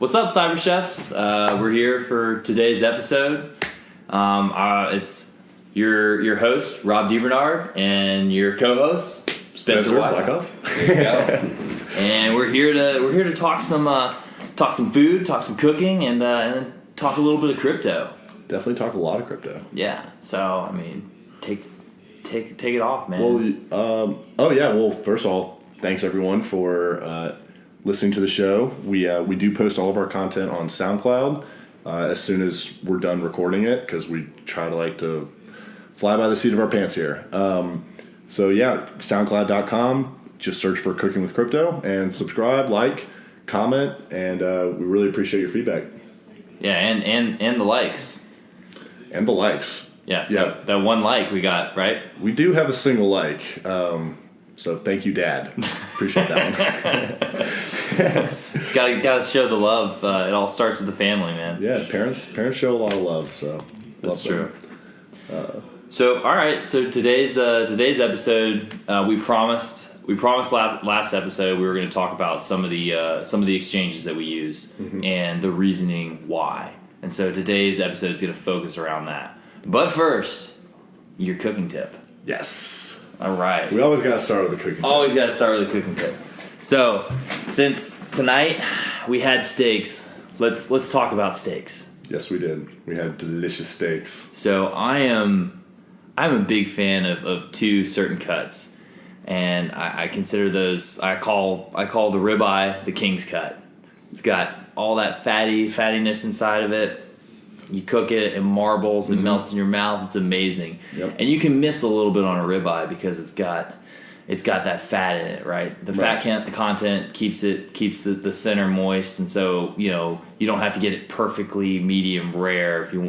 What's up, Cyber Chefs? We're here for today's episode. It's your host, Rob DeBernard, and your co-host, Spencer Blackoff. There you go. And we're here to talk some food, talk some cooking, and then talk a little bit of crypto. Definitely talk a lot of crypto. Yeah. So I mean, take it off, man. Well, first of all, thanks everyone for listening to the show. We do post all of our content on SoundCloud as soon as we're done recording it, because we try to fly by the seat of our pants here. SoundCloud.com. Just search for Cooking with Crypto and subscribe, like, comment, and we really appreciate your feedback. Yeah, and the likes. And the likes. Yeah. That one like we got, right? We do have a single like. So thank you, Dad. Appreciate that one. Gotta show the love. It all starts with the family, man. Yeah, parents show a lot of love, so that's true. So all right, so today's episode, we promised last episode we were going to talk about some of the exchanges that we use and the reasoning why. And so today's episode is going to focus around that. But first, your cooking tip. Yes. All right. We always got to start with the cooking tip. Always got to start with a cooking tip. So, since tonight we had steaks, let's talk about steaks. Yes, we did. We had delicious steaks. So I'm a big fan of two certain cuts, and I consider those. I call the ribeye the king's cut. It's got all that fattiness inside of it. You cook it, it marbles, it melts in your mouth. It's amazing. Yep. And you can miss a little bit on a ribeye because it's got that fat in it, right? The fat content keeps the center moist, and so you don't have to get it perfectly medium rare if you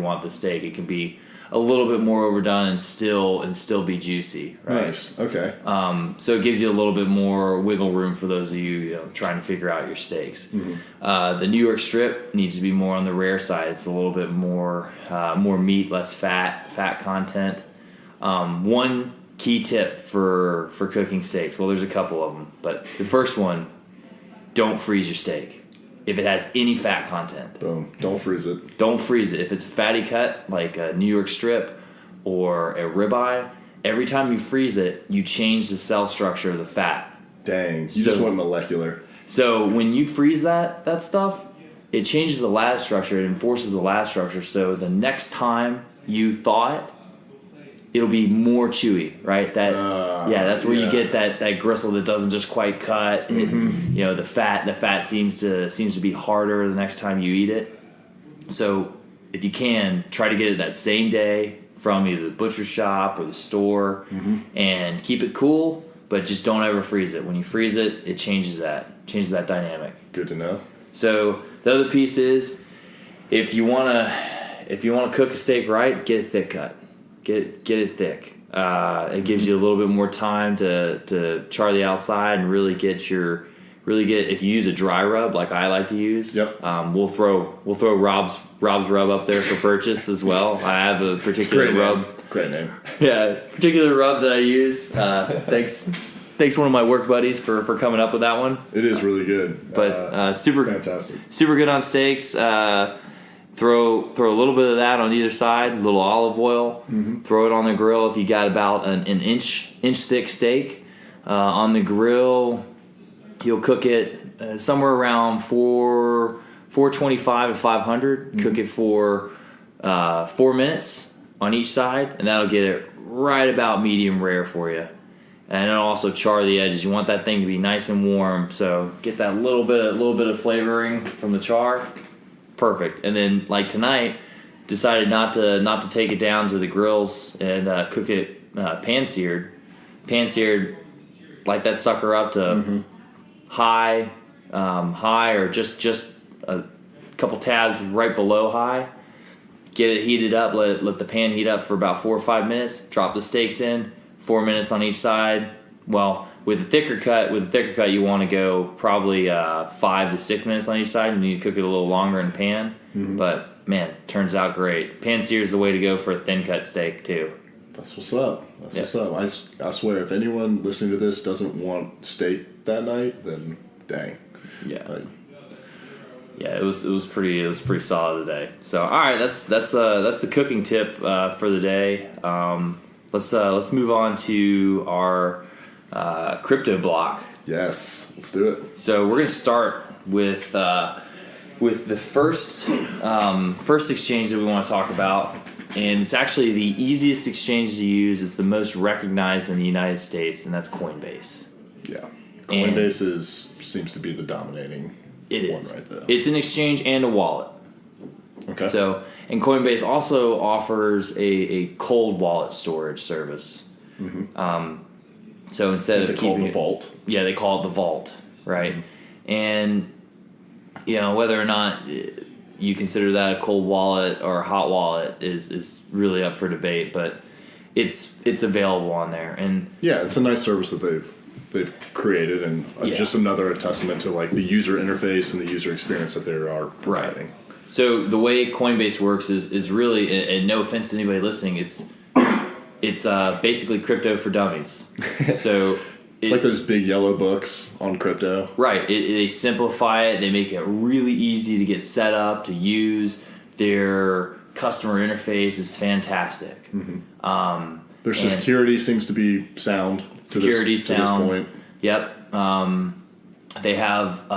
want the steak. It can be a little bit more overdone and still be juicy, right? Nice. Okay. So it gives you a little bit more wiggle room for those of you trying to figure out your steaks. The New York strip needs to be more on the rare side. It's a little bit more meat, less fat content. One key tip for cooking steaks. Well, there's a couple of them, but the first one: don't freeze your steak if it has any fat content. Boom. Don't freeze it. Don't freeze it. If it's a fatty cut, like a New York strip or a ribeye, every time you freeze it, you change the cell structure of the fat. Dang. You just went molecular. So when you freeze that stuff, it changes the lattice structure. It enforces the lattice structure. So the next time you thaw it, it'll be more chewy, right? That's where you get that gristle that doesn't just quite cut. The fat seems to be harder the next time you eat it. So if you can, try to get it that same day from either the butcher shop or the store, and keep it cool, but just don't ever freeze it. When you freeze it, it changes that dynamic. Good to know. So the other piece is, if you wanna cook a steak right, get a thick cut. Get it thick. It gives you a little bit more time to char the outside and really get. If you use a dry rub like I like to use, we'll throw Rob's rub up there for purchase as well. I have a particular rub. Great name. Yeah, particular rub that I use. Thanks one of my work buddies for coming up with that one. It is really good. But super fantastic. Super good on steaks. Throw a little bit of that on either side, a little olive oil. Throw it on the grill. If you got about an inch thick steak on the grill, you'll cook it somewhere around 425 to 500. Cook it for 4 minutes on each side, and that'll get it right about medium rare for you. And it'll also char the edges. You want that thing to be nice and warm, so get that little bit of flavoring from the char. Perfect. And then, like tonight, decided not to take it down to the grills and cook it pan seared. Light that sucker up to high or just a couple tabs right below high. Get it heated up. Let the pan heat up for about 4 or 5 minutes. Drop the steaks in. 4 minutes on each side. Well, with a thicker cut, you want to go probably 5 to 6 minutes on each side. You need to cook it a little longer in pan. But man, turns out great. Pan sear is the way to go for a thin cut steak too. That's what's up. What's up. I swear, if anyone listening to this doesn't want steak that night, then dang. Yeah. Yeah, it was pretty solid today. So all right, that's the cooking tip for the day. Let's move on to our crypto block. Yes, let's do it. So we're gonna start with the first exchange that we want to talk about, and it's actually the easiest exchange to use. It's the most recognized in the United States, and that's Coinbase. Yeah, Coinbase seems to be the dominating. It one is. Right there. It's an exchange and a wallet. Okay. So, and Coinbase also offers a cold wallet storage service. Mm-hmm. So instead they of call keeping it the vault. Yeah, they call it the vault, right? Mm-hmm. And whether or not you consider that a cold wallet or a hot wallet is really up for debate, but it's available on there. And yeah, it's a nice service that they've created, and just another testament to like the user interface and the user experience that they are providing. Right. So the way Coinbase works is really, and no offense to anybody listening, it's basically crypto for dummies. So it's like those big yellow books on crypto. Right. They simplify it. They make it really easy to get set up, to use. Their customer interface is fantastic. Mm-hmm. Their security seems to be sound. To this point. Yep. They have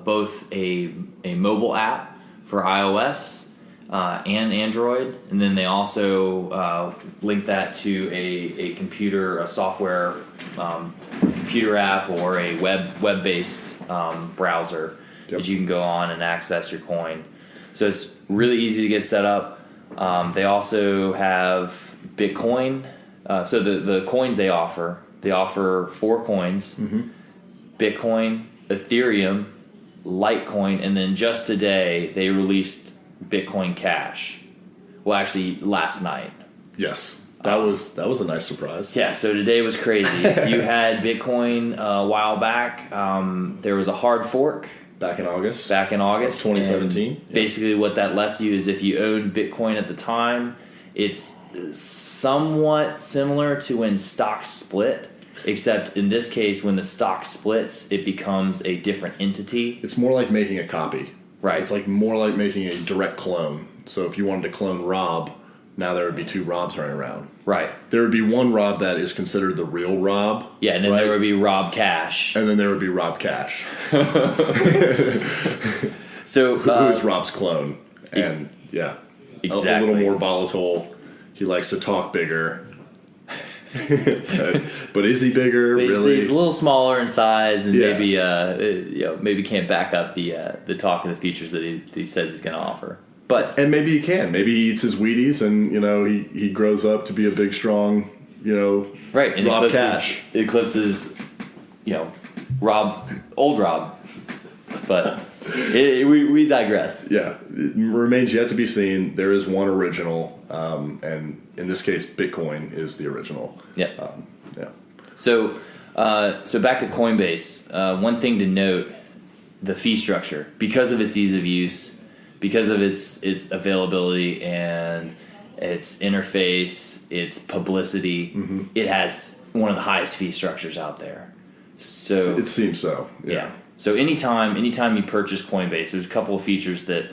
both a mobile app for iOS and Android, and then they also link that to a software computer app or a web-based browser that you can go on and access your coin. So it's really easy to get set up. They also have Bitcoin. So the coins they offer 4 coins: Bitcoin, Ethereum, Litecoin, and then just today they released Bitcoin Cash. Well, actually, last night. Yes, that was a nice surprise. Yeah, so today was crazy. If you had Bitcoin a while back, there was a hard fork. Back in August. 2017. Basically, what that left you is if you owned Bitcoin at the time, it's somewhat similar to when stocks split, except in this case, when the stock splits, it becomes a different entity. It's more like making a copy. Right. It's like more like making a direct clone. So if you wanted to clone Rob, now there would be 2 Robs running around. Right. There would be one Rob that is considered the real Rob. Yeah, and then there would be Rob Cash. And then there would be Rob Cash. So who is Rob's clone? And exactly. A little more volatile. He likes to talk bigger. But is he bigger? Really? He's a little smaller in size, and maybe can't back up the talk and the features that he says he's going to offer. And maybe he can. Maybe he eats his Wheaties, and he grows up to be a big, strong, right. And Rob Cash. Eclipses, old Rob. But we digress. Yeah, it remains yet to be seen. There is one original, and in this case, Bitcoin is the original. Yeah. So back to Coinbase. One thing to note: the fee structure, because of its ease of use, because of its availability and its interface, its publicity. Mm-hmm. It has one of the highest fee structures out there. So it seems so. Yeah. So anytime you purchase Coinbase, there's a couple of features that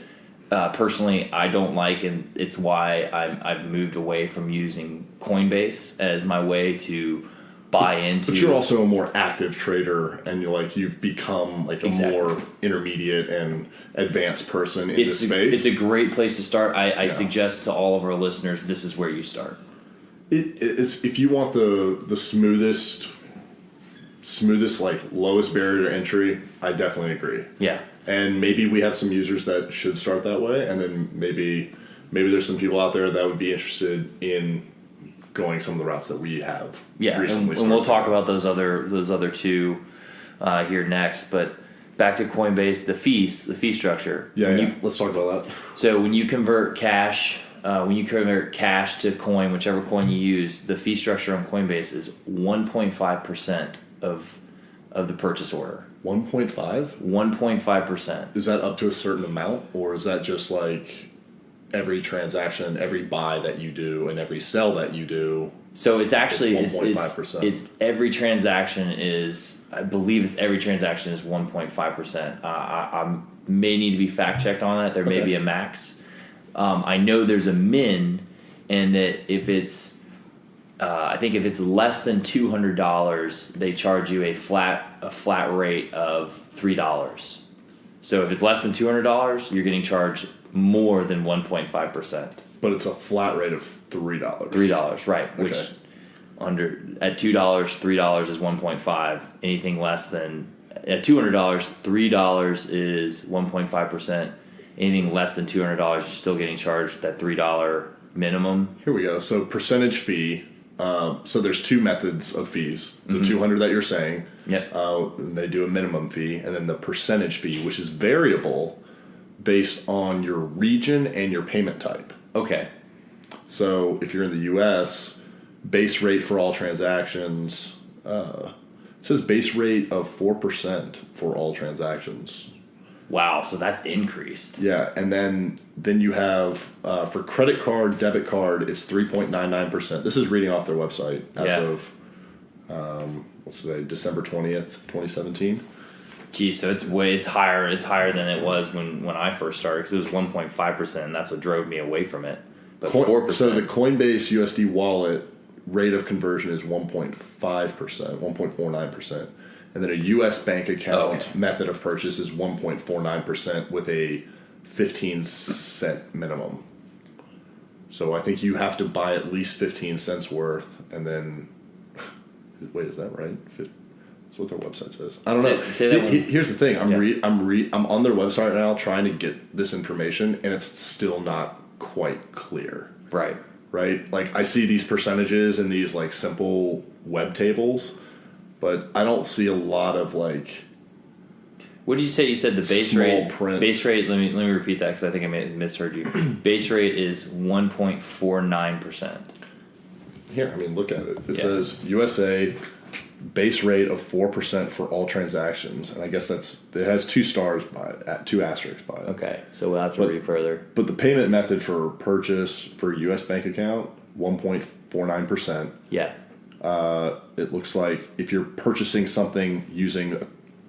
personally I don't like, and it's why I've moved away from using Coinbase as my way to buy into. But you're also a more active trader, and you've become like a more intermediate and advanced person in this space. It's a great place to start. I suggest to all of our listeners, this is where you start. It's if you want the smoothest like lowest barrier to entry, I definitely agree. Yeah. And maybe we have some users that should start that way, and then maybe there's some people out there that would be interested in going some of the routes that we have recently and we'll talk about those other two here next. But back to Coinbase, the fee structure. Let's talk about that. So when you convert cash to coin, whichever coin you use, the fee structure on Coinbase is 1.5% of the purchase order. 1.5? 1.5%. Is that up to a certain amount, or is that just like every transaction, every buy that you do, and every sell that you do? So it's actually 1.5%. It's every transaction is, I believe it's every transaction is 1.5%. I'm may need to be fact checked on that. There may be a max. I know there's a min, and that if it's I think if it's less than $200, they charge you a flat rate of $3. So if it's less than $200, you're getting charged more than 1.5%. But it's a flat rate of $3. $3, right? Okay. Which at $2, $3 is 1.5. Anything less than at $200, $3 is 1.5%. Anything less than $200, you're still getting charged that $3 minimum. Here we go. So percentage fee. So there's two methods of fees. The 200 that you're saying. Yep. They do a minimum fee, and then the percentage fee, which is variable based on your region and your payment type. Okay. So if you're in the U.S., base rate for all transactions, it says base rate of 4% for all transactions. Wow, so that's increased. Yeah, and then you have, for credit card, debit card, it's 3.99%. This is reading off their website as of, what's today, December 20th, 2017. Geez, so it's higher. It's higher than it was when I first started, because it was 1.5%, and that's what drove me away from it. But 4%. So the Coinbase USD wallet rate of conversion is 1.5%, 1.49%. And then a U.S. bank account method of purchase is 1.49% with a 15-cent minimum. So I think you have to buy at least 15 cents worth, and then wait, is that right? That's what their website says. I don't know. Say that one. Here's the thing. I'm on their website right now trying to get this information, and it's still not quite clear. Right. Right. Like I see these percentages in these like simple web tables. But I don't see a lot of like. What did you say? You said the base small rate. Print. Base rate. Let me repeat that, because I think I may have misheard you. Base rate is 1.49%. Here, I mean, look at it. It says USA base rate of 4% for all transactions, and I guess it has 2 stars by it, at 2 asterisks by it. Okay, so we'll have to read further. But the payment method for purchase for U.S. bank account 1.49%. Yeah. It looks like if you're purchasing something using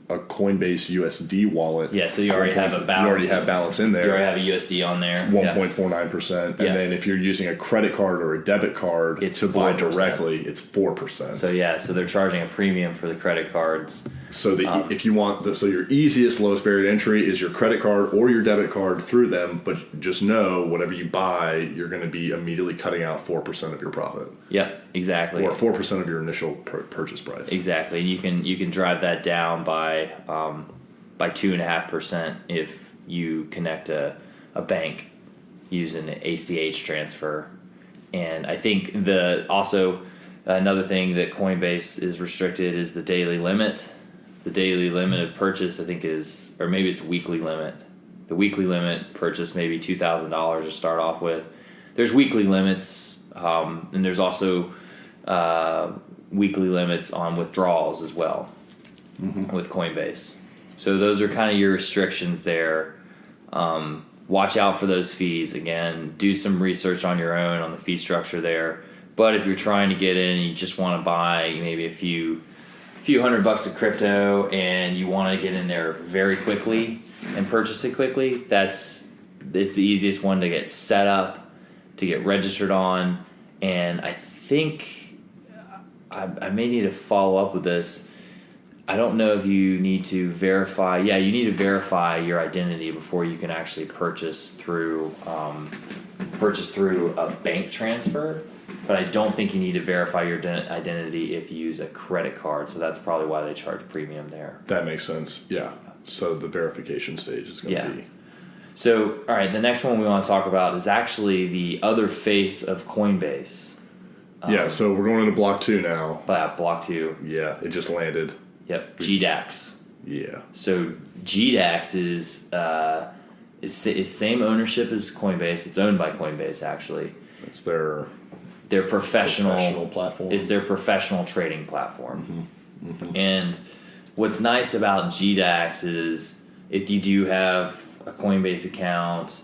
a Coinbase USD wallet. Yeah, so you already have a balance. You already have balance in there. You already have a USD on there. 1.49%. And then if you're using a credit card or a debit card it's to 4%. buy directly, it's 4%. So they're charging a premium for the credit cards. So if you want so your easiest lowest barrier to entry is your credit card or your debit card through them, but just know whatever you buy, you're going to be immediately cutting out 4% of your profit. Yep, exactly. Or 4% of your initial purchase price. Exactly. You can drive that down by 2.5% if you connect a bank using an ACH transfer. And I think another thing that Coinbase is restricted is the daily limit. The daily limit of purchase, I think, or maybe it's weekly limit. The weekly limit purchase maybe $2,000 to start off with. There's weekly limits, and there's also weekly limits on withdrawals as well with Coinbase. So those are kind of your restrictions there. Watch out for those fees. Again, do some research on your own on the fee structure there. But if you're trying to get in and you just want to buy maybe a few $100 of crypto and you want to get in there very quickly and purchase it quickly, it's the easiest one to get set up, to get registered on. And I think I may need to follow up with this. I don't know if you need to verify. Yeah, you need to verify your identity before you can actually purchase through a bank transfer. But I don't think you need to verify your identity if you use a credit card. So that's probably why they charge premium there. That makes sense. Yeah. So the verification stage is going to be. So, all right, the next one we want to talk about is actually the other face of Coinbase. So we're going into block 2 now. Block 2. Yeah, it just landed. Yep, GDAX. Yeah. So GDAX is same ownership as Coinbase. It's owned by Coinbase, actually. It's their professional platform. It's their professional trading platform. Mm-hmm. Mm-hmm. And what's nice about GDAX is if you do have a Coinbase account,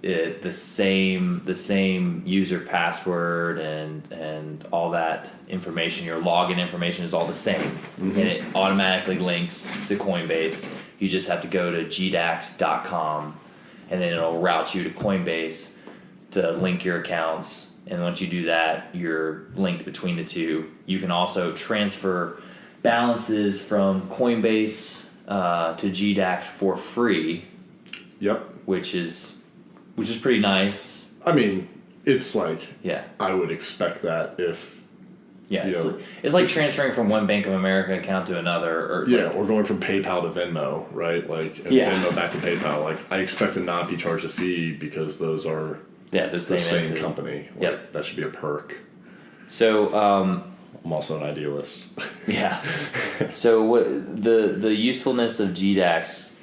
the same user password and all that information, your login information is all the same, and it automatically links to Coinbase. You just have to go to GDAX.com, and then it'll route you to Coinbase to link your accounts. And once you do that, you're linked between the two. You can also transfer balances from Coinbase to GDAX for free. Yep. Which is pretty nice. I mean, it's like, yeah, I would expect that if, it's like transferring from one Bank of America account to another, or going from PayPal to Venmo, right? Like, and Venmo back to PayPal. Like, I expect to not be charged a fee because those are the same company. Like, yep, that should be a perk. So, I'm also an idealist. Yeah. So what the usefulness of GDAX?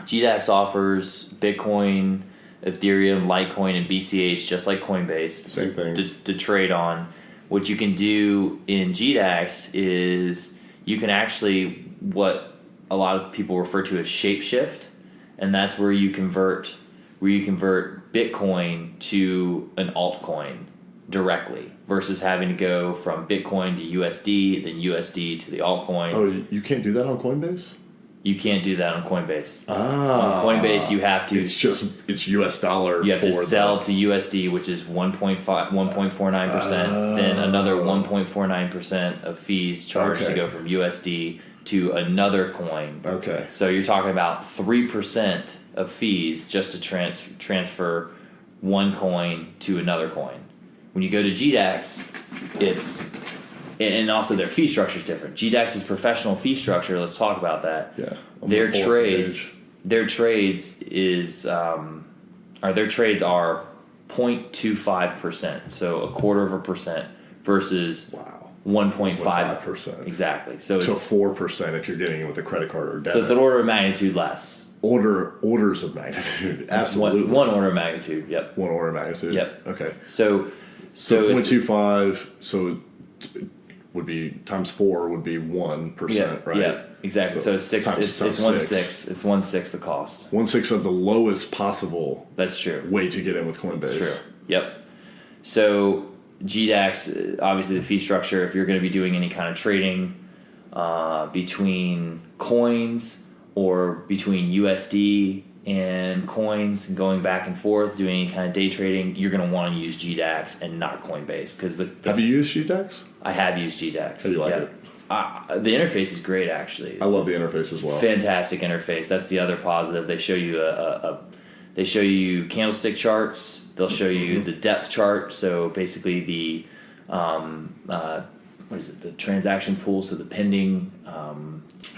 GDAX offers Bitcoin, Ethereum, Litecoin, and BCH just like Coinbase. Same things. To trade on. What you can do in GDAX is you can actually, what a lot of people refer to as shapeshift, and that's where you convert Bitcoin to an altcoin directly versus having to go from Bitcoin to USD, then USD to the altcoin. Oh, you can't do that on Coinbase? You can't do that on Coinbase. On Coinbase, you have to. It's US dollar. You have to sell to USD, which is 1.49%. Then another 1.49% of fees charged to go from USD to another coin. Okay. So you're talking about 3% of fees just to transfer one coin to another coin. When you go to GDAX, and also their fee structure is different. GDAX's professional fee structure. Let's talk about that. Yeah. Their trades are 0.25%, so a quarter of a percent versus 1.5%. Exactly. So to 4% if you're getting it with a credit card or debit. So it's an order of magnitude less. Orders of magnitude. Absolutely. One order of magnitude. Yep. One order of magnitude. Yep. Okay. So 0.25. So would be times 4 would be 1%, right? Yeah, exactly. So it's 6. It's 1/6. It's 1/6 the cost. 1/6 of the lowest possible. That's true. Way to get in with Coinbase. That's true. Yep. So GDAX, obviously the fee structure. If you're going to be doing any kind of trading between coins or between USD and coins and going back and forth, doing any kind of day trading, you're going to want to use GDAX and not Coinbase because Have you used GDAX? I have used GDAX. How do you like it? The interface is great, actually. I love the interface as well. Fantastic interface. That's the other positive. They show you they show you candlestick charts. They'll show you the depth chart. So basically the what is it? The transaction pool. So the pending. How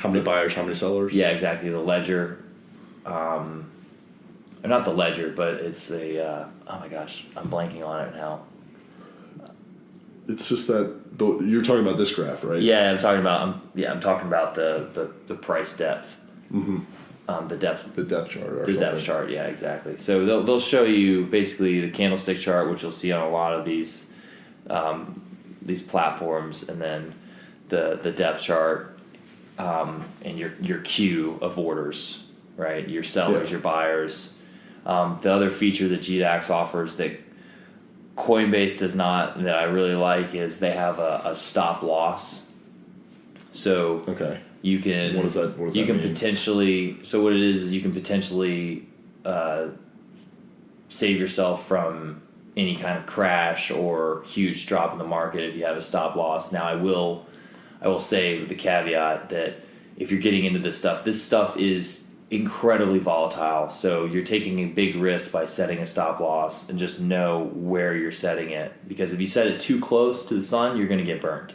many buyers? How many sellers? Yeah, exactly. The ledger. Or not the ledger, but it's a. Oh my gosh, I'm blanking on it now. It's just that you're talking about this graph, right? Yeah, I'm talking about the price depth. Mm-hmm. The depth chart. The depth chart, yeah, exactly. So they'll show you basically the candlestick chart, which you'll see on a lot of these platforms, and then the depth chart, and your queue of orders, right? Your sellers, your buyers. The other feature that GDAX offers that Coinbase does not, that I really like, is they have a stop loss. So you can what does that you can mean? potentially, so what it is you can potentially save yourself from any kind of crash or huge drop in the market if you have a stop loss. Now I will say with the caveat that if you're getting into this stuff is incredibly volatile, so you're taking a big risk by setting a stop loss, and just know where you're setting it, because if you set it too close to the sun, you're going to get burned.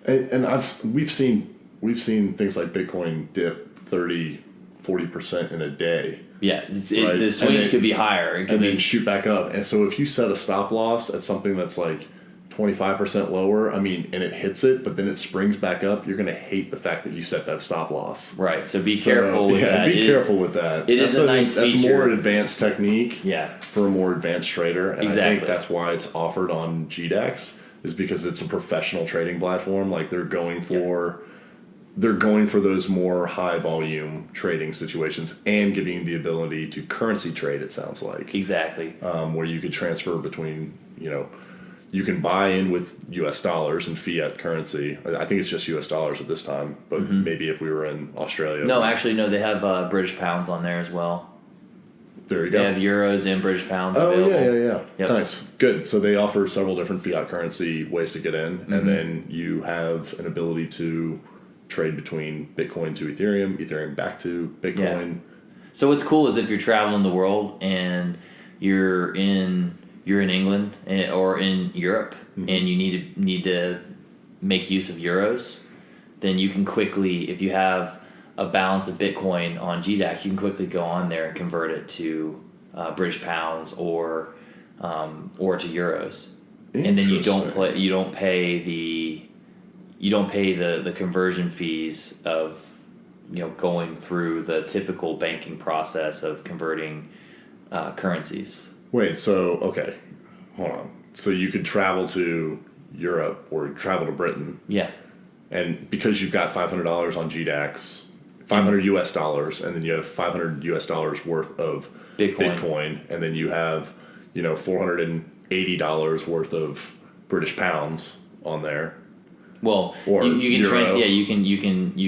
And we've seen things like Bitcoin dip 30-40% in a day. Yeah, the swings could be higher. It could then shoot back up. And so if you set a stop loss at something that's like 25% lower, and it hits it, but then it springs back up, you're going to hate the fact that you set that stop loss. Right, so be careful with that. Be careful with that. It is a nice feature. That's more advanced technique for a more advanced trader. And exactly. I think that's why it's offered on GDAX, is because it's a professional trading platform. Like they're going for those more high volume trading situations and giving the ability to currency trade, it sounds like. Exactly. Where you could transfer between, you can buy in with U.S. dollars and fiat currency. I think it's just U.S. dollars at this time, but maybe if we were in Australia. No, actually, no. They have British pounds on there as well. There you go. They have euros and British pounds Oh, available. yeah. Yep. Nice. Good. So they offer several different fiat currency ways to get in, and then you have an ability to trade between Bitcoin to Ethereum, Ethereum back to Bitcoin. Yeah. So what's cool is if you're traveling the world and you're in England or in Europe and you need to make use of euros, then you can quickly, if you have a balance of Bitcoin on GDAX, you can quickly go on there and convert it to British pounds or to euros, and then you don't pay the conversion fees of going through the typical banking process of converting currencies. Wait, so, okay, hold on. So you could travel to Europe or travel to Britain. Yeah. And because you've got $500 on GDAX, $500 US dollars, and then you have $500 US dollars worth of Bitcoin, and then you have, $480 worth of British pounds on there. Well, or you can euro. you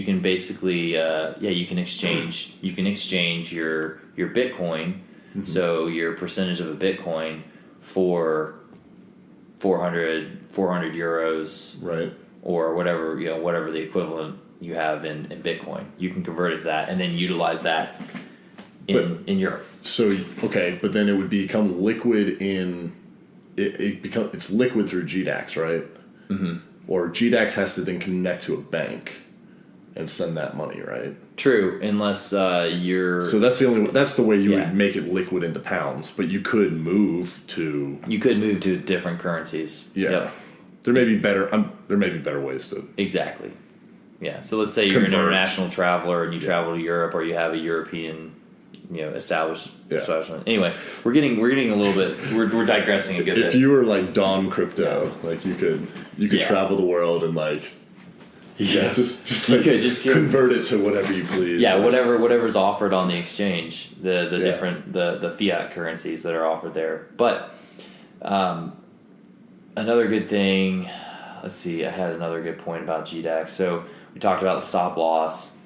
can basically you can exchange your Bitcoin, so your percentage of a Bitcoin for 400 euros, Right. or whatever the equivalent you have in Bitcoin. You can convert it to that and then utilize that in Europe. So, okay, but then it would become liquid in it's liquid through GDAX, right? Mm-hmm. Or GDAX has to then connect to a bank and send that money, right? True, unless you're. So that's the way you would make it liquid into pounds, but you could move to. You could move to different currencies. Yeah, Yep. there may be better ways to. Exactly. Yeah. So let's say you're an international traveler and you travel to Europe, or you have a European, establishment. Anyway, we're getting a little bit. We're digressing a good bit. If you were like Don Crypto, like you could travel the world and like. Yeah, just convert it to whatever you please. Yeah, whatever's offered on the exchange, the different the fiat currencies that are offered there. But another good thing, let's see, I had another good point about GDAX. So we talked about the stop loss.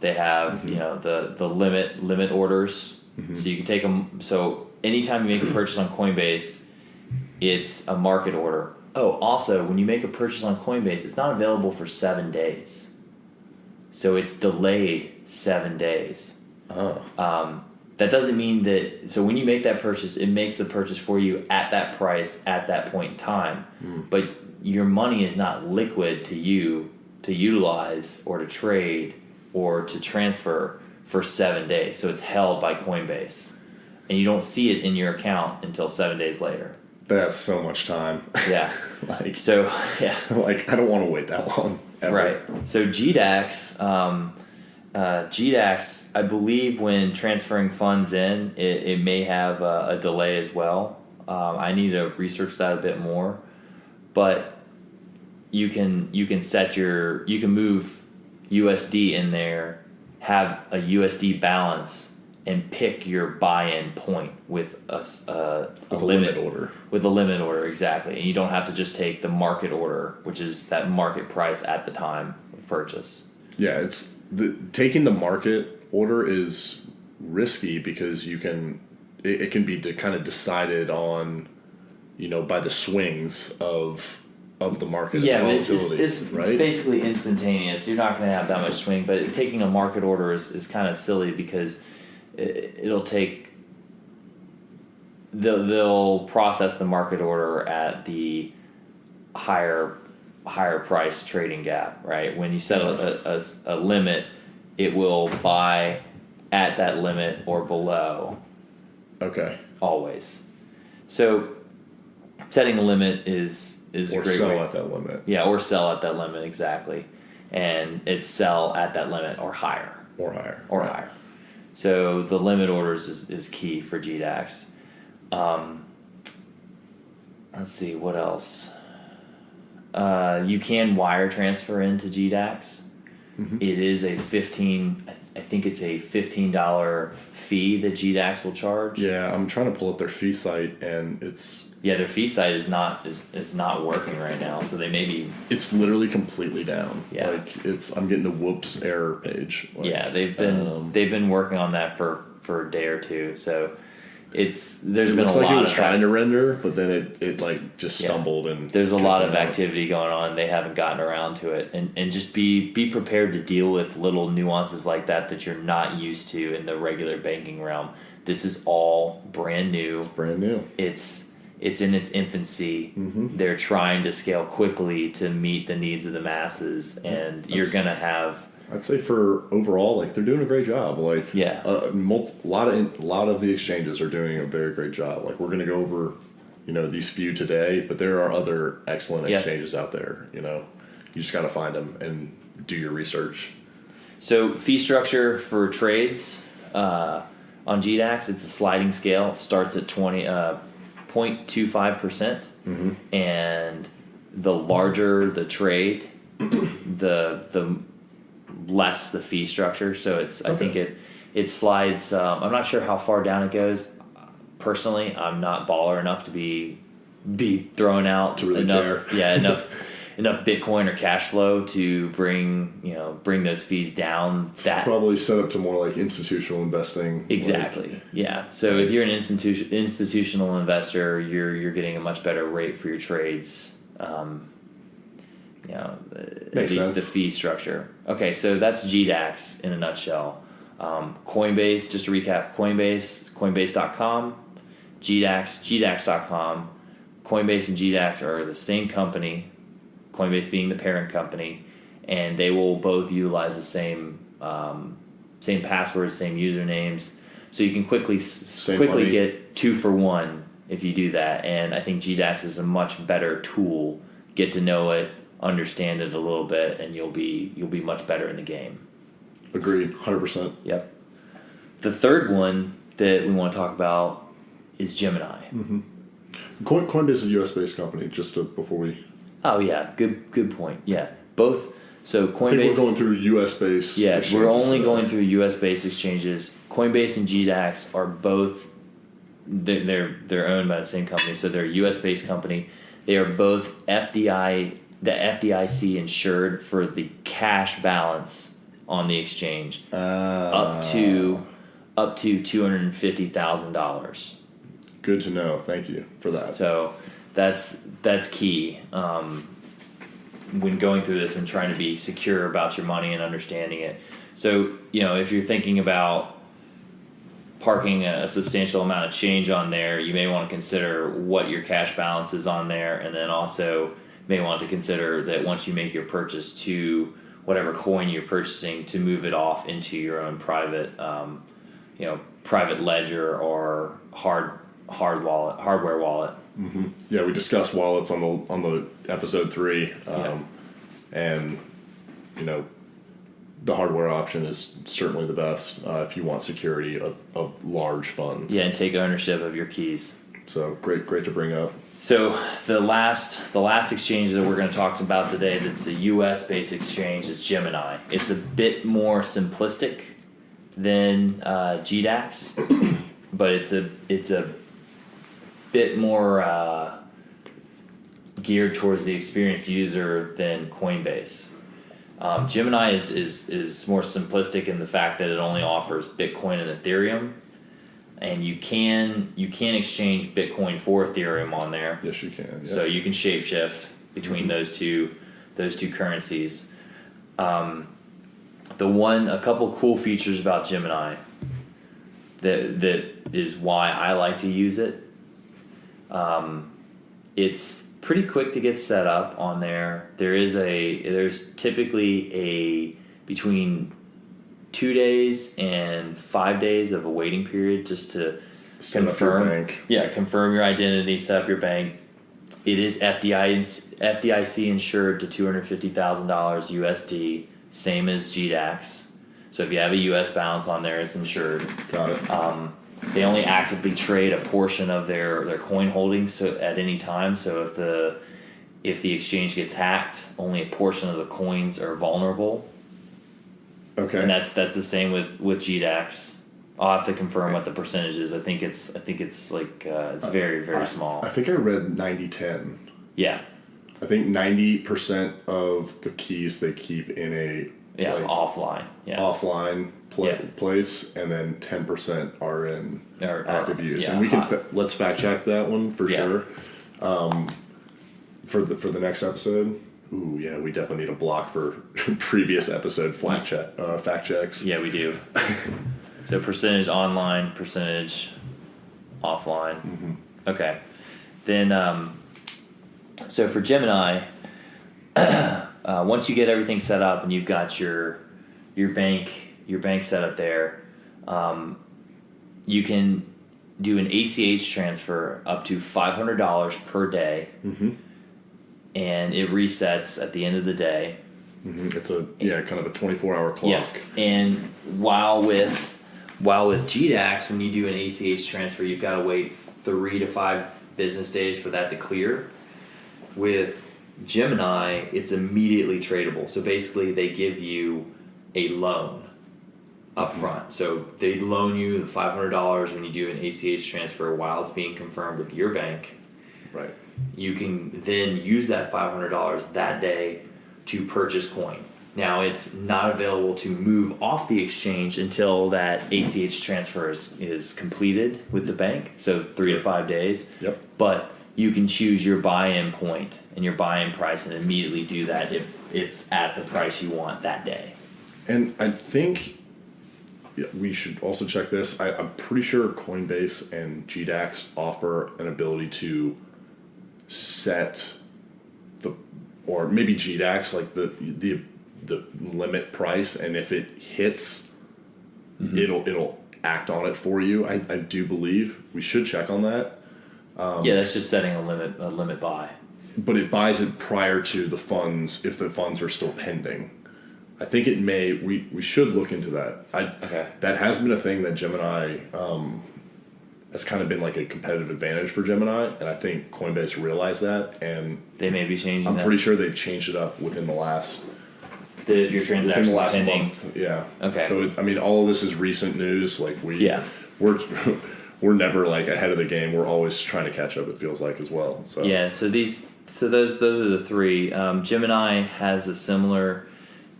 They have the limit orders, so you can take them. So anytime you make a purchase on Coinbase, it's a market order. Oh, also, when you make a purchase on Coinbase, it's not available for 7 days. So it's delayed 7 days. Oh. That doesn't mean that... So when you make that purchase, it makes the purchase for you at that price at that point in time. But your money is not liquid to you to utilize or to trade or to transfer for 7 days. So it's held by Coinbase. And you don't see it in your account until 7 days later. That's so much time. Yeah. Like I don't want to wait that long. Ever. Right. So GDAX, I believe when transferring funds in, it may have a delay as well. I need to research that a bit more, but you can move USD in there, have a USD balance, and pick your buy-in point with a limit order. With a limit order, exactly. And you don't have to just take the market order, which is that market price at the time of purchase. Yeah, taking the market order is risky because it can be kind of decided on, by the swings of the market. Yeah, but it's right? basically instantaneous. You're not going to have that much swing, but taking a market order is kind of silly because it'll take. They'll process the market order at the higher price trading gap, right? When you set a limit, it will buy at that limit or below. Okay. Always. So setting a limit is a great way. Or sell at that limit. Yeah, or sell at that limit, exactly. And it's sell at that limit or higher. Or higher. Or higher. So the limit orders is key for GDAX. Let's see, what else? You can wire transfer into GDAX. It is a I think it's a $15 fee that GDAX will charge. Yeah, I'm trying to pull up their fee site, and it's their fee site is not working right now, so they may be. It's literally completely down. Yeah. Like I'm getting a whoops error page. Like, Yeah, they've been working on that for a day or two, so there's been a lot like it was of trying to render, but then it like just stumbled and there's a lot of activity going on. They haven't gotten around to it, and just be prepared to deal with little nuances like that you're not used to in the regular banking realm. This is all brand new. It's brand new. It's in its infancy. They're trying to scale quickly to meet the needs of the masses, and you're gonna have. I'd say for overall, like they're doing a great job. Like a lot of the exchanges are doing a very great job. Like we're going to go over, these few today, but there are other excellent exchanges out there. You just got to find them and do your research. So fee structure for trades on GDAX, it's a sliding scale. It starts at 0.25%, and the larger the trade, the less the fee structure. So it's I think it slides. I'm not sure how far down it goes. Personally, I'm not baller enough to be throwing out to really enough care. enough Bitcoin or cash flow to bring those fees down. It's probably set up to more like institutional investing. Exactly. So if you're an institutional investor, you're getting a much better rate for your trades. At least sense. The fee structure. Okay, so that's GDAX in a nutshell. Coinbase, just to recap, Coinbase.com, GDAX.com. Coinbase and GDAX are the same company, Coinbase being the parent company, and they will both utilize the same passwords, same usernames, so you can quickly get 2 for 1 if you do that. And I think GDAX is a much better tool. Get to know it, understand it a little bit, and you'll be much better in the game. Agreed, 100%. Yep. The third one that we want to talk about is Gemini. Coinbase is a U.S. based company. Before we. Oh yeah, good point. Yeah, both. So Coinbase. I think we're going through U.S. based. Yeah, we're only going through U.S. based exchanges. Coinbase and GDAX are both. They're owned by the same company, so they're a U.S. based company. They are both the FDIC insured for the cash balance on the exchange, up to $250,000. Good to know. Thank you for that. So that's key when going through this and trying to be secure about your money and understanding it. So if you're thinking about parking a substantial amount of change on there, you may want to consider what your cash balance is on there, and then also may want to consider that once you make your purchase to whatever coin you're purchasing, to move it off into your own private private ledger or hardware wallet. Yeah, we discussed wallets on the episode 3, and the hardware option is certainly the best if you want security of large funds. Yeah, and take ownership of your keys. So great to bring up. So the last exchange that we're going to talk about today, that's a U.S. based exchange, is Gemini. It's a bit more simplistic than GDAX, but it's a bit more geared towards the experienced user than Coinbase. Gemini is more simplistic in the fact that it only offers Bitcoin and Ethereum, and you can exchange Bitcoin for Ethereum on there. Yes, you can. Yep. So you can shapeshift between those two currencies. A couple cool features about Gemini that is why I like to use it. It's pretty quick to get set up on there. There's typically between 2 days and 5 days of a waiting period just to confirm your identity, set up your bank. It is FDIC insured to $250,000 USD, same as GDAX. So if you have a US balance on there, it's insured. Got it. They only actively trade a portion of their coin holdings at any time. So if the exchange gets hacked, only a portion of the coins are vulnerable. Okay. And that's the same with GDAX. I'll have to confirm what the percentage is. I think it's like it's very, very small. I think I read 90-10. Yeah. I think 90% of the keys they keep in a offline. Yeah. Offline place, and then 10% are in active use. Yeah, and we can let's fact check that one for sure. For the next episode. Ooh, yeah, we definitely need a block for previous episode fact checks. Yeah, we do. So percentage online, percentage offline. Mm-hmm. Okay. Then, so for Gemini, once you get everything set up and you've got your bank set up there, you can do an ACH transfer up to $500 per day, and it resets at the end of the day. Mm-hmm. It's kind of a 24-hour clock. Yeah, and while with GDAX, when you do an ACH transfer, you've got to wait 3 to 5 business days for that to clear. With Gemini, it's immediately tradable. So basically, they give you a loan up front. So they loan you the $500 when you do an ACH transfer while it's being confirmed with your bank. Right. You can then use that $500 that day to purchase coin. Now, it's not available to move off the exchange until that ACH transfer is completed with the bank, so 3 to 5 days. Yep. But you can choose your buy-in point and your buy-in price and immediately do that if it's at the price you want that day. And I think we should also check this. I'm pretty sure Coinbase and GDAX offer an ability to set or maybe GDAX, like the limit price, and if it hits, it'll act on it for you. I do believe we should check on that. That's just setting a limit buy. But it buys it prior to the funds if the funds are still pending. I think it may. We should look into that. Okay. That has been a thing that Gemini has kind of been like a competitive advantage for Gemini, and I think Coinbase realized that, and they may be changing. I'm pretty sure they've changed it up within the last. If your transaction within the last pending. month, yeah. Okay. So all of this is recent news. Like we're never like ahead of the game. We're always trying to catch up. It feels like as well. So yeah. So those are the three. Gemini has a similar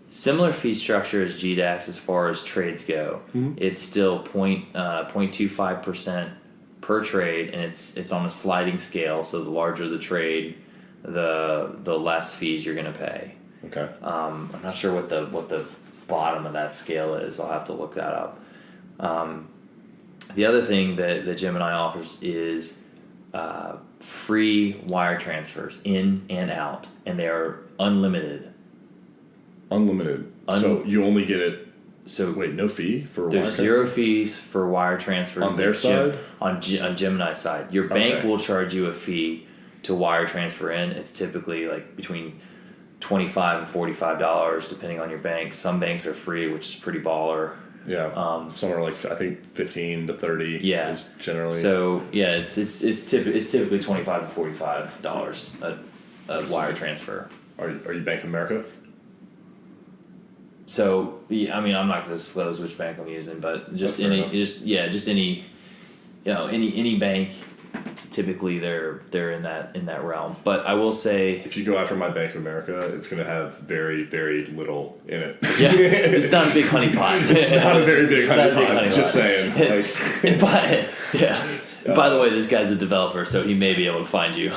fee structure as GDAX as far as trades go. Mm-hmm. It's still 0.25% per trade, and it's on a sliding scale. So the larger the trade, the less fees you're going to pay. Okay. I'm not sure what the bottom of that scale is. I'll have to look that up. The other thing that Gemini offers is free wire transfers in and out, and they are unlimited. Unlimited. So you only get it. So wait, no fee for wire transfers? There's 0 fees for wire transfers on their side. On Gemini's side, your bank will charge you a fee to wire transfer in. It's typically like between $25 and $45 depending on your bank. Some banks are free, which is pretty baller. Yeah. Some are like I think 15 to 30. Yeah. Is generally. So yeah, it's typically $25 to $45 a wire transfer. Are you Bank of America? So yeah, I mean, I'm not going to disclose which bank I'm using, but just any bank. Typically, they're in that realm. But I will say, if you go after my Bank of America, it's going to have very, very little in it. Yeah, it's not a big honey pot. It's not a very big honey pot. Just saying. By the way, this guy's a developer, so he may be able to find you,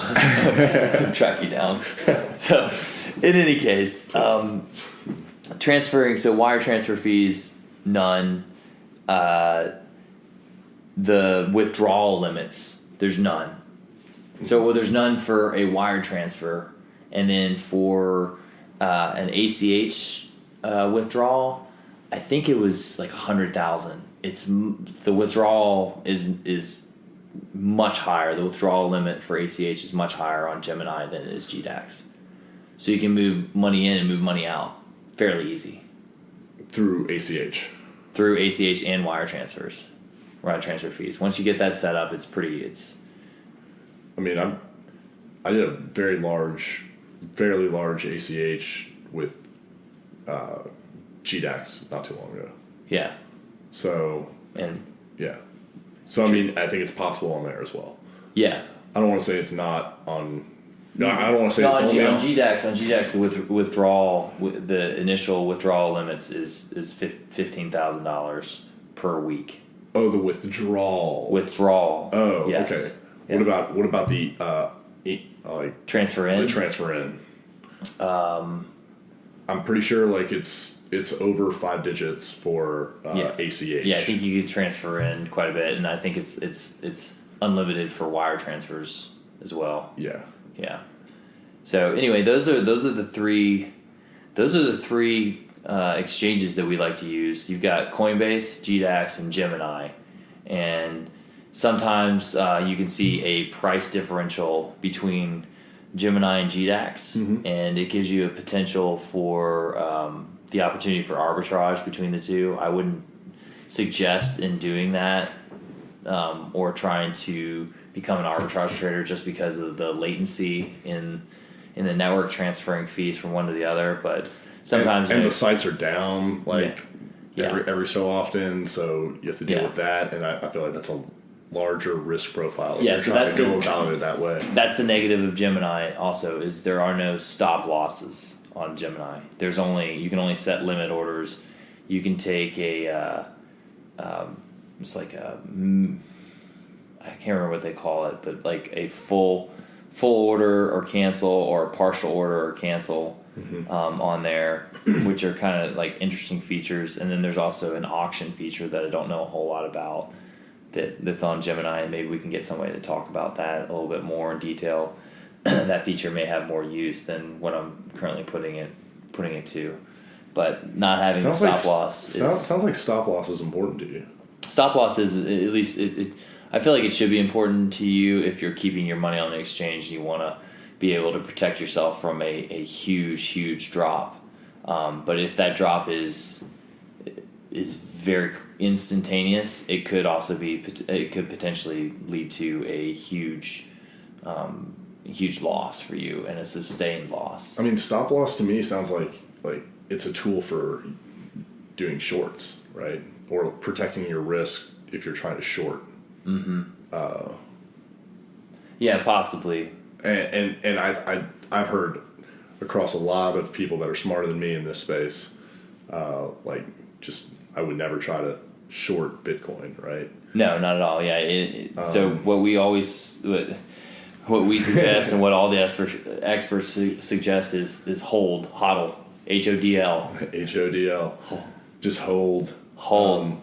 track you down. So, in any case, transferring, so wire transfer fees, none. The withdrawal limits, there's none. So there's none for a wire transfer, and then for an ACH withdrawal, I think it was like 100,000. The withdrawal is much higher. The withdrawal limit for ACH is much higher on Gemini than it is GDAX. So you can move money in and move money out fairly easy through ACH. Through ACH and wire transfers. Wire transfer fees. Once you get that set up, I mean, I did a fairly large ACH with GDAX not too long ago. Yeah. So And yeah. So I mean, I think it's possible on there as well. yeah. I don't want to say it's not on. No, I don't want to say No, it's only on on GDAX, the withdrawal, the initial withdrawal limits is $15,000 per week. Oh, the withdrawal. Oh, yes. Okay. Yeah. What about the like Transfer in? the transfer in? I'm pretty sure like it's over 5 digits for ACH. Yeah, I think you could transfer in quite a bit, and I think it's unlimited for wire transfers as well. Yeah. Yeah. So anyway, those are the three exchanges that we like to use. You've got Coinbase, GDAX, and Gemini, and sometimes you can see a price differential between Gemini and GDAX, and it gives you a potential for the opportunity for arbitrage between the two. I wouldn't suggest in doing that or trying to become an arbitrage trader just because of the latency in the network transferring fees from one to the other. But sometimes and the sites are down like Yeah. every so often, so you have to deal Yeah. with that, and I feel like that's a larger risk profile if Yeah, you're so trying that's to go about it that way. That's the negative of Gemini also, is there are no stop losses on Gemini. You can only set limit orders. You can take it's like I can't remember what they call it, but like a full order or cancel, or a partial order or cancel on there, which are kind of like interesting features. And then there's also an auction feature that I don't know a whole lot about that's on Gemini, and maybe we can get somebody to talk about that a little bit more in detail. That feature may have more use than what I'm currently putting it to, but not having the stop loss. Sounds like stop loss is important to you. Stop loss is at least I feel like it should be important to you if you're keeping your money on the exchange and you want to be able to protect yourself from a huge drop. But if that drop is very instantaneous, it could potentially lead to a huge loss for you, and a sustained loss. I mean, stop loss to me sounds like it's a tool for doing shorts, right? Or protecting your risk if you're trying to short. Yeah, possibly. And I've heard across a lot of people that are smarter than me in this space, I would never try to short Bitcoin, right? No, not at all. Yeah. So what we suggest and what all the experts suggest is hold, hodl, HODL. HODL. Just hold. Hold.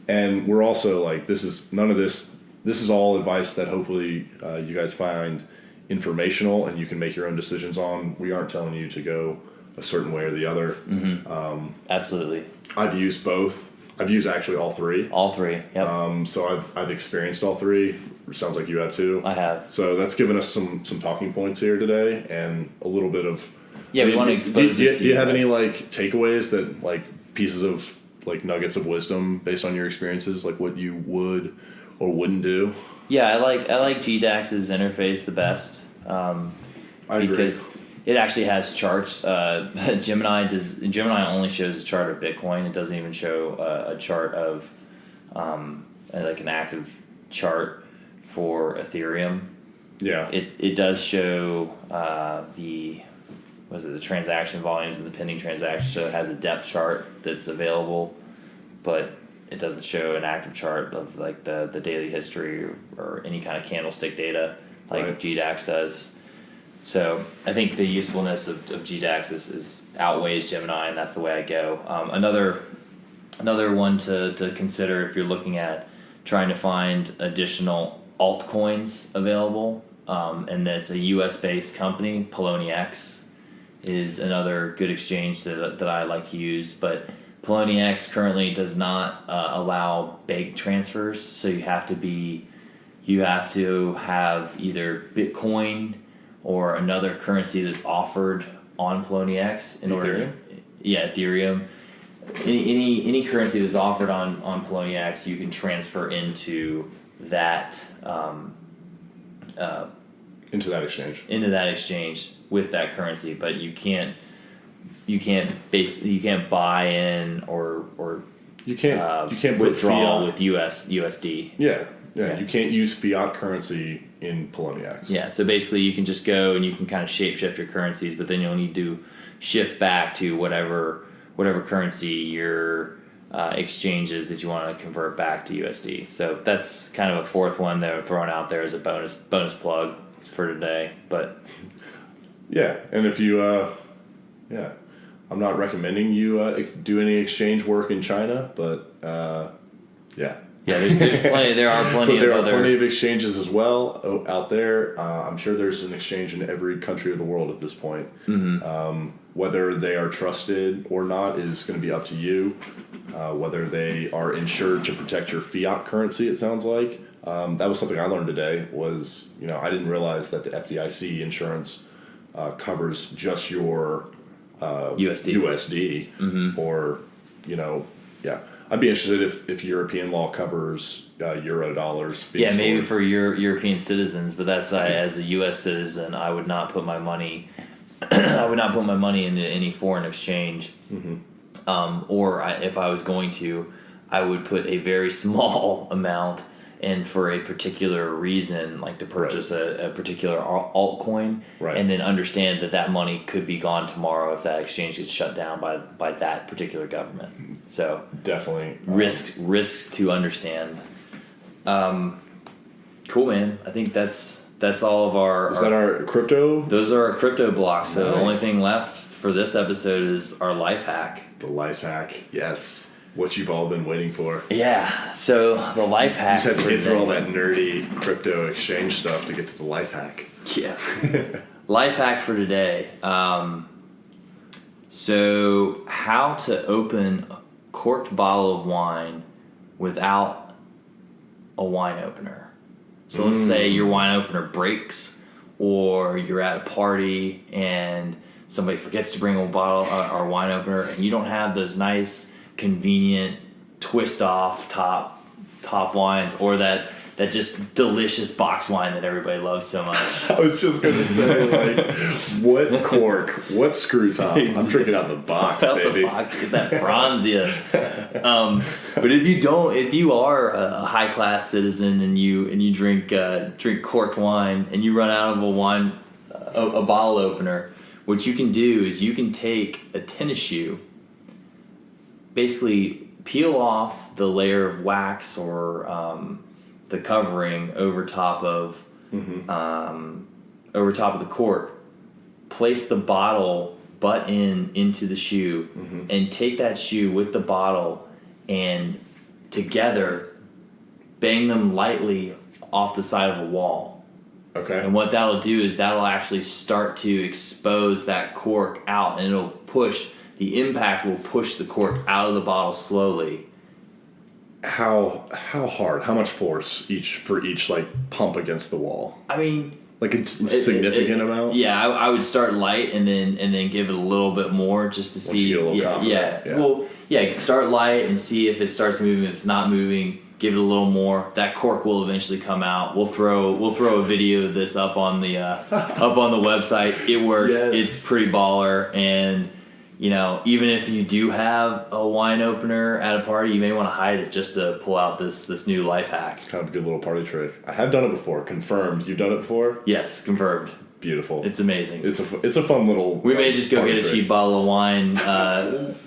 And we're also like, this is all advice that hopefully you guys find informational and you can make your own decisions on. We aren't telling you to go a certain way or the other. Absolutely. I've used both. I've used actually all three. All three. Yep. So I've experienced all three. It sounds like you have too. I have. So that's given us some talking points here today and a little bit of. Yeah, we want to expose it to you. Do you have any like takeaways that like pieces of like nuggets of wisdom based on your experiences, like what you would or wouldn't do? Yeah, I like GDAX's interface the best. I agree. Because it actually has charts. Gemini only shows a chart of Bitcoin. It doesn't even show a chart of like an active chart for Ethereum. Yeah. It does show the transaction volumes and the pending transactions. So it has a depth chart that's available, but it doesn't show an active chart of like the daily history or any kind of candlestick data like Right. GDAX does. So I think the usefulness of GDAX is outweighs Gemini, and that's the way I go. Another one to consider if you're looking at trying to find additional altcoins available, and that's a US-based company. Poloniex is another good exchange that I like to use, but Poloniex currently does not allow bank transfers, so you have to have either Bitcoin or another currency that's offered on Poloniex in order. Ethereum. Any currency that's offered on Poloniex, you can transfer into that Into that exchange with that currency, but you can't you can't buy in or You can't put withdraw fiat. with USD. Yeah. Yeah. You can't use fiat currency in Poloniex. Yeah, so basically you can just go and you can kind of shapeshift your currencies, but then you'll need to shift back to whatever currency your exchanges that you want to convert back to USD. So that's kind of a fourth one that we're throwing out there as a bonus plug for today. But Yeah, and if you, I'm not recommending you do any exchange work in China, but yeah. yeah, there are plenty But there of are other plenty of exchanges as well out there. I'm sure there's an exchange in every country of the world at this point. Mm-hmm. Whether they are trusted or not is going to be up to you. Whether they are insured to protect your fiat currency, it sounds like. That was something I learned today. Was I didn't realize that the FDIC insurance covers just your USD Mm-hmm. or yeah. I'd be interested if European law covers euro dollars. Yeah, maybe for European citizens, but that's as a U.S. citizen, I would not put my money. I would not put my money into any foreign exchange. Mm-hmm. If I was going to, I would put a very small amount in for a particular reason, like to purchase a particular altcoin, and then understand that money could be gone tomorrow if that exchange gets shut down by that particular government. So definitely risks to understand. Cool, man. I think that's all of our. Is that our crypto? Those are our crypto blocks. So Nice. the only thing left for this episode is our life hack. The life hack, yes. What you've all been waiting for. Yeah. So the life You hack. just had to get through all that nerdy crypto exchange stuff to get to the life hack. Yeah. Life hack for today. So how to open a corked bottle of wine without a wine opener. So let's say your wine opener breaks, or you're at a party and somebody forgets to bring a bottle or wine opener, and you don't have those nice, convenient twist off top wines, or that just delicious box wine that everybody loves so much. I was just going to say, what cork, what screw top? I'm drinking out the box, baby. The box, get that Franzia. But if you are a high class citizen and you drink corked wine and you run out of a bottle opener, what you can do is you can take a tennis shoe, basically peel off the layer of wax or the covering over top of the cork, place the bottle butt into the shoe, and take that shoe with the bottle and together bang them lightly off the side of a wall. Okay. And what that'll do is that'll actually start to expose that cork out, and the impact will push the cork out of the bottle slowly. How hard? How much force for each pump against the wall? I mean, Like a significant amount? Yeah, I would start light and then give it a little bit more just to Once see. you get a little confident, yeah. Well, yeah, start light and see if it starts moving. If it's not moving, give it a little more. That cork will eventually come out. We'll throw a video of this up on the website. It works. Yes. It's pretty baller. And even if you do have a wine opener at a party, you may want to hide it just to pull out this new life hack. It's kind of a good little party trick. I have done it before. Confirmed. You've done it before? Yes, confirmed. Beautiful. It's amazing. It's a fun little. We may just go party get a trick. cheap bottle of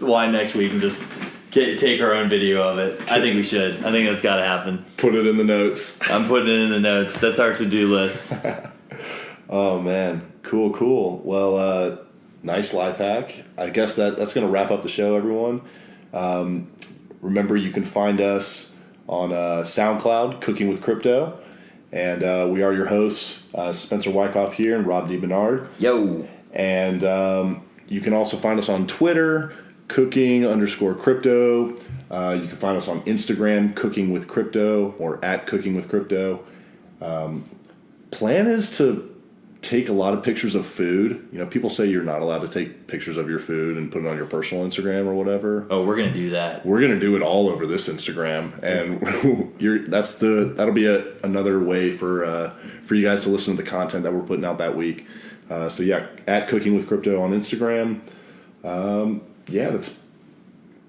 wine next week and just take our own video of it. I think we should. I think that's got to happen. Put it in the notes. I'm putting it in the notes. That's our to-do list. Oh man, cool. Well, nice life hack. I guess that's going to wrap up the show, everyone. Remember, you can find us on SoundCloud, Cooking with Crypto, and we are your hosts, Spencer Wyckoff here and Rob D. Bernard. Yo. And you can also find us on Twitter, cooking_crypto. You can find us on Instagram, Cooking with Crypto, or at Cooking with Crypto. Plan is to take a lot of pictures of food. People say you're not allowed to take pictures of your food and put it on your personal Instagram or whatever. Oh, we're gonna do that. We're gonna do it all over this Instagram, and that'll be another way for you guys to listen to the content that we're putting out that week. So yeah, at Cooking with Crypto on Instagram. Yeah,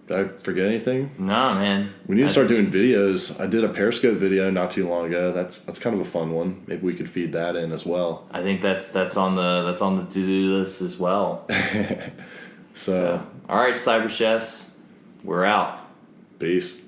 did I forget anything? Nah, man. We need to start doing videos. I did a Periscope video not too long ago. That's kind of a fun one. Maybe we could feed that in as well. I think that's on the to-do list as well. So, All right, Cyber Chefs, we're out. peace.